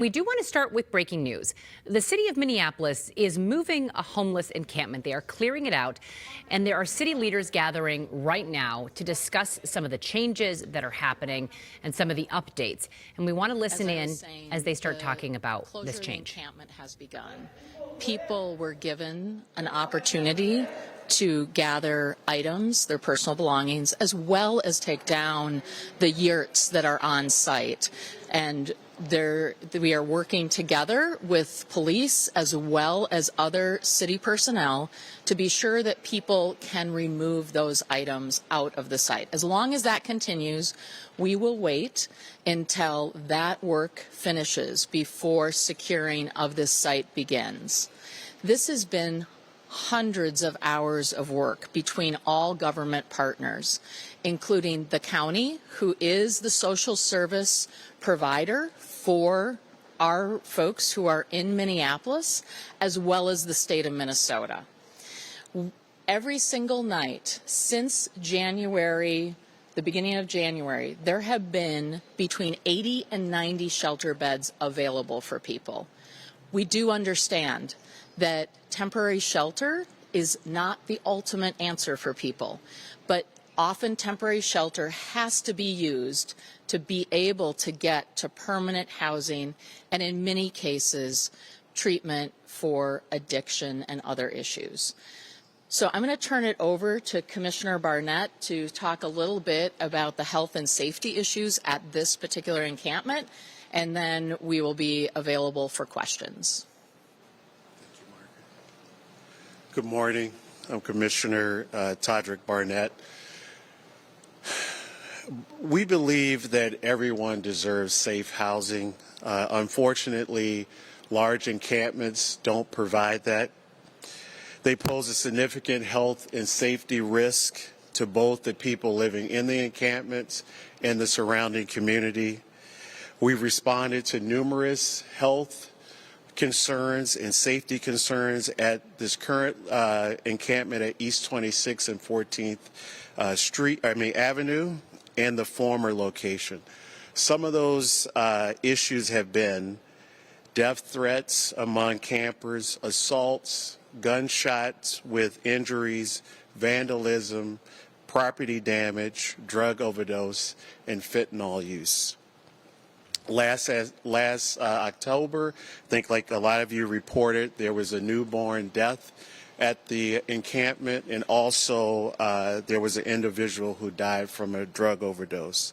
We do want to start with breaking news. The city of Minneapolis is moving a homeless encampment. They are clearing it out, and there are city leaders gathering right now to discuss some of the changes that are happening and some of the updates. And we want to listen in as they start talking about this change. The encampment has begun. People were given an opportunity to gather items, their personal belongings, as well as take down the yurts that are on site. And we are working together with police as well as other city personnel to be sure that people can remove those items out of the site. As long as that continues, we will wait until that work finishes before securing of this site begins. This has been hundreds of hours of work between all government partners, including the county, who is the social service provider for our folks who are in Minneapolis, as well as the state of Minnesota. Every single night since January, the beginning of January, there have been between 80 and 90 shelter beds available for people. We do understand that temporary shelter is not the ultimate answer for people, but often temporary shelter has to be used to be able to get to permanent housing and, in many cases, treatment for addiction and other issues. So I'm going to turn it over to Commissioner Barnett to talk a little bit about the health and safety issues at this particular encampment, and then we will be available for questions. Good morning. I'm Commissioner Todrick Barnett. We believe that everyone deserves safe housing. Unfortunately, large encampments don't provide that. They pose a significant health and safety risk to both the people living in the encampments and the surrounding community. We've responded to numerous health concerns and safety concerns at this current encampment at East 26th and 14th Avenue and the former location. Some of those issues have been death threats among campers, assaults, gunshots with injuries, vandalism, property damage, drug overdose, and fentanyl use. Last October, I think like a lot of you reported, there was a newborn death at the encampment, and also there was an individual who died from a drug overdose.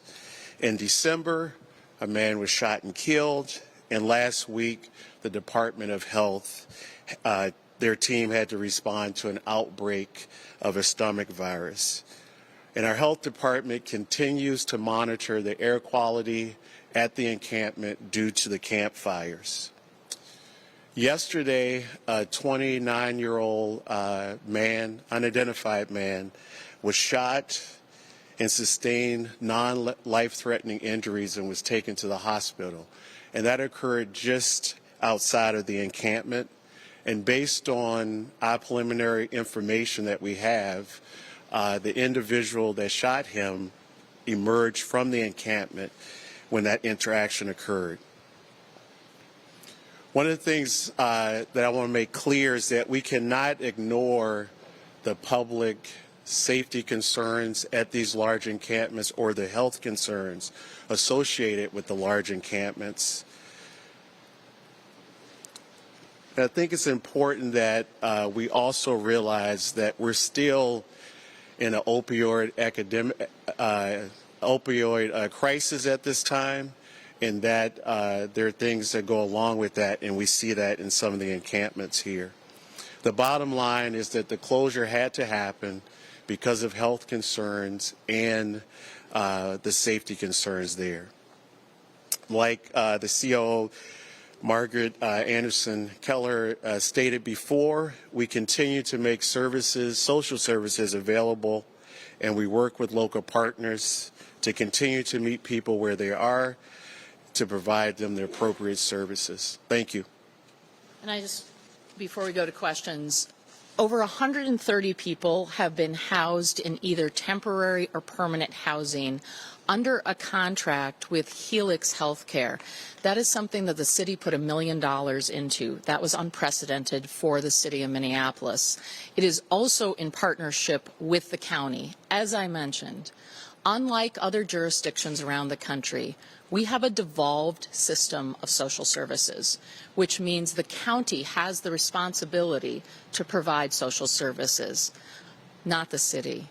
In December, a man was shot and killed, and last week, the Department of Health, their team had to respond to an outbreak of a stomach virus. And our health department continues to monitor the air quality at the encampment due to the campfires. Yesterday, a 29-year-old man, unidentified man, was shot and sustained non-life-threatening injuries and was taken to the hospital. And that occurred just outside of the encampment. And based on our preliminary information that we have, the individual that shot him emerged from the encampment when that interaction occurred. One of the things that I want to make clear is that we cannot ignore the public safety concerns at these large encampments or the health concerns associated with the large encampments. And I think it's important that we also realize that we're still in an opioid crisis at this time, and that there are things that go along with that, and we see that in some of the encampments here. The bottom line is that the closure had to happen because of health concerns and the safety concerns there. Like the COO, Margaret Anderson Keller, stated before, we continue to make services, social services available, and we work with local partners to continue to meet people where they are, to provide them the appropriate services. Thank you. And before we go to questions, over 130 people have been housed in either temporary or permanent housing under a contract with Helix Healthcare. That is something that the city put $1 million into. That was unprecedented for the city of Minneapolis. It is also in partnership with the county. As I mentioned, unlike other jurisdictions around the country, we have a devolved system of social services, which means the county has the responsibility to provide social services, not the city.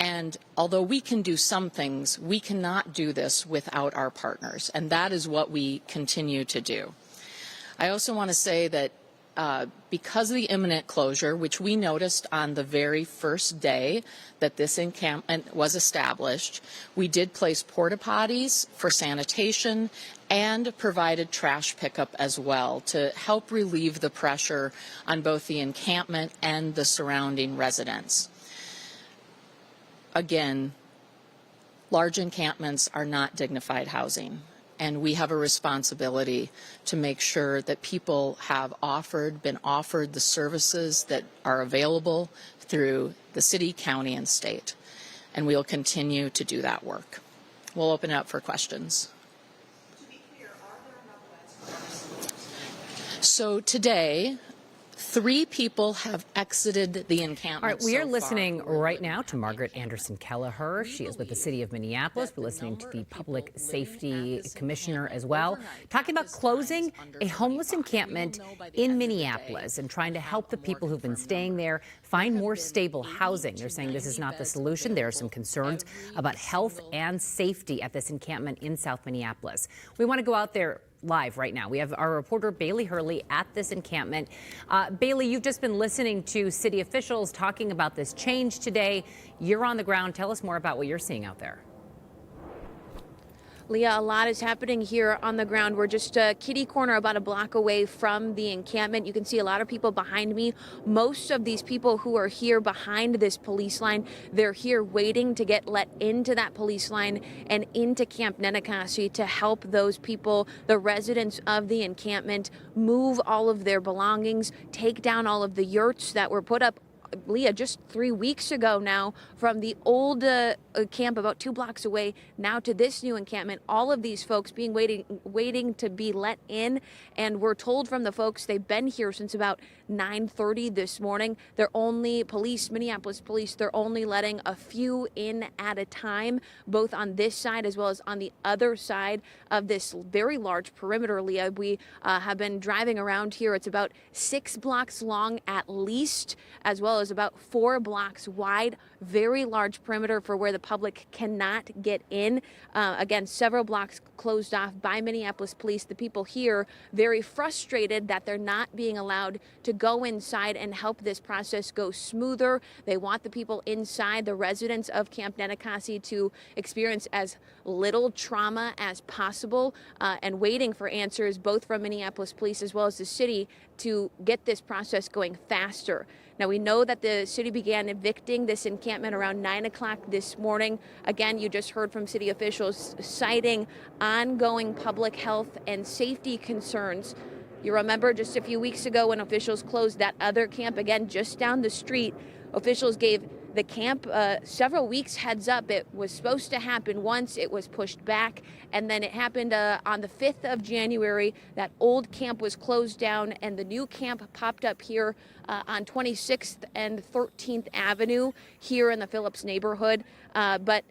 And although we can do some things, we cannot do this without our partners, and that is what we continue to do. I also want to say that because of the imminent closure, which we noticed on the very first day that this encampment was established, we did place porta potties for sanitation and provided trash pickup as well to help relieve the pressure on both the encampment and the surrounding residents. Again, large encampments are not dignified housing, and we have a responsibility to make sure that people have been offered the services that are available through the city, county, and state. And we'll continue to do that work. We'll open it up for questions. To be clear, are there enough beds? So today, 3 people have exited the encampment. All right, we are so listening far. right now to Margaret Anderson Kelleher. She is with the city of Minneapolis. We're listening to the Public Safety Commissioner as well, talking about closing a homeless encampment in Minneapolis and trying to help the people who've been staying there find more stable housing. They're saying this is not the solution. There are some concerns about health and safety at this encampment in South Minneapolis. We want to go out there live right now. We have our reporter Bailey Hurley at this encampment. Bailey, you've just been listening to city officials talking about this change today. You're on the ground. Tell us more about what you're seeing out there. Leah, a lot is happening here on the ground. We're just a kitty corner about a block away from the encampment. You can see a lot of people behind me. Most of these people who are here behind this police line, they're here waiting to get let into that police line and into Camp Nenekasi to help those people, the residents of the encampment, move all of their belongings, take down all of the yurts that were put up, Leah, just 3 weeks ago now, from the old camp about 2 blocks away now to this new encampment. All of these folks being waiting to be let in, and we're told from the folks they've been here since about 9:30 this morning. They're only Minneapolis police, they're only letting a few in at a time, both on this side as well as on the other side of this very large perimeter, Leah. We have been driving around here. It's about 6 blocks long at least, as well as about 4 blocks wide. Very large perimeter for where the public cannot get in. Again, several blocks closed off by Minneapolis police. The people here very frustrated that they're not being allowed to go inside and help this process go smoother. They want the people inside, the residents of Camp Nenekasi, to experience as little trauma as possible, and waiting for answers both from Minneapolis police as well as the city to get this process going faster. Now, we know that the city began evicting this encampment around 9 o'clock this morning. Again, you just heard from city officials citing ongoing public health and safety concerns. You remember just a few weeks ago when officials closed that other camp, again, just down the street, officials gave the camp several weeks heads up. It was supposed to happen once, it was pushed back, and then it happened on the 5th of January. That old camp was closed down and the new camp popped up here on 26th and 13th Avenue here in the Phillips neighborhood. But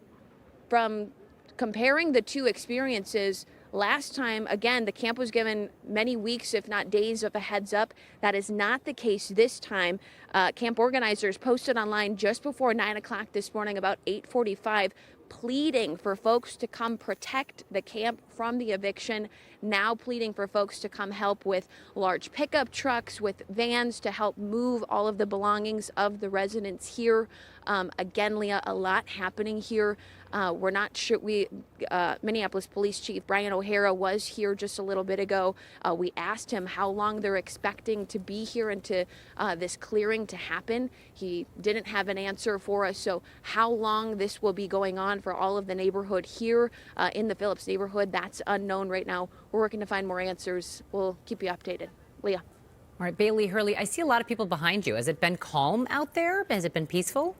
from comparing the two experiences, last time, again, the camp was given many weeks, if not days, of a heads up. That is not the case this time. Camp organizers posted online just before 9 o'clock this morning, about 8:45, pleading for folks to come protect the camp from the eviction, now pleading for folks to come help with large pickup trucks, with vans to help move all of the belongings of the residents here. Again, Leah, a lot happening here. We're not sure. Minneapolis Police Chief Brian O'Hara was here just a little bit ago. We asked him how long they're expecting to be here and to this clearing to happen. He didn't have an answer for us. So how long this will be going on for all of the neighborhood here in the Phillips neighborhood, that's unknown right now. We're working to find more answers. We'll keep you updated. Leah. All right, Bailey Hurley, I see a lot of people behind you. Has it been calm out there? Has it been peaceful?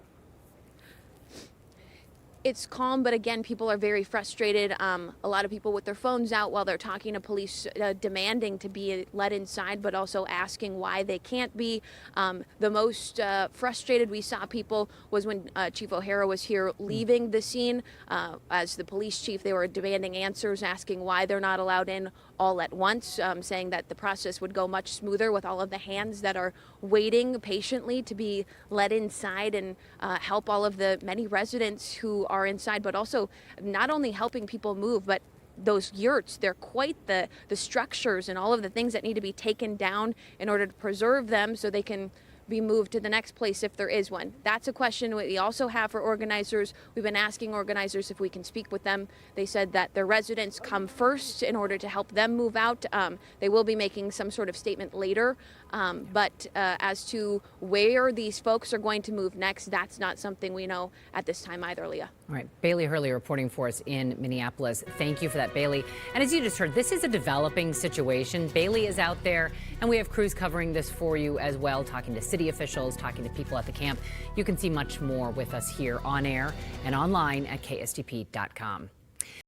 It's calm, but again, people are very frustrated. A lot of people with their phones out while they're talking to police, demanding to be let inside, but also asking why they can't be. The most frustrated we saw people was when Chief O'Hara was here leaving the scene. As the police chief, they were demanding answers, asking why they're not allowed in all at once, saying that the process would go much smoother with all of the hands that are waiting patiently to be let inside and help all of the many residents who are inside, but also not only helping people move, but those yurts, they're quite the structures and all of the things that need to be taken down in order to preserve them so they can be moved to the next place if there is one. That's a question we also have for organizers. We've been asking organizers if we can speak with them. They said that their residents come first in order to help them move out. They will be making some sort of statement later, but as to where these folks are going to move next, that's not something we know at this time either, Leah. All right, Bailey Hurley reporting for us in Minneapolis. Thank you for that, Bailey. And as you just heard, this is a developing situation. Bailey is out there, and we have crews covering this for you as well, talking to city officials, talking to people at the camp. You can see much more with us here on air and online at KSTP.com.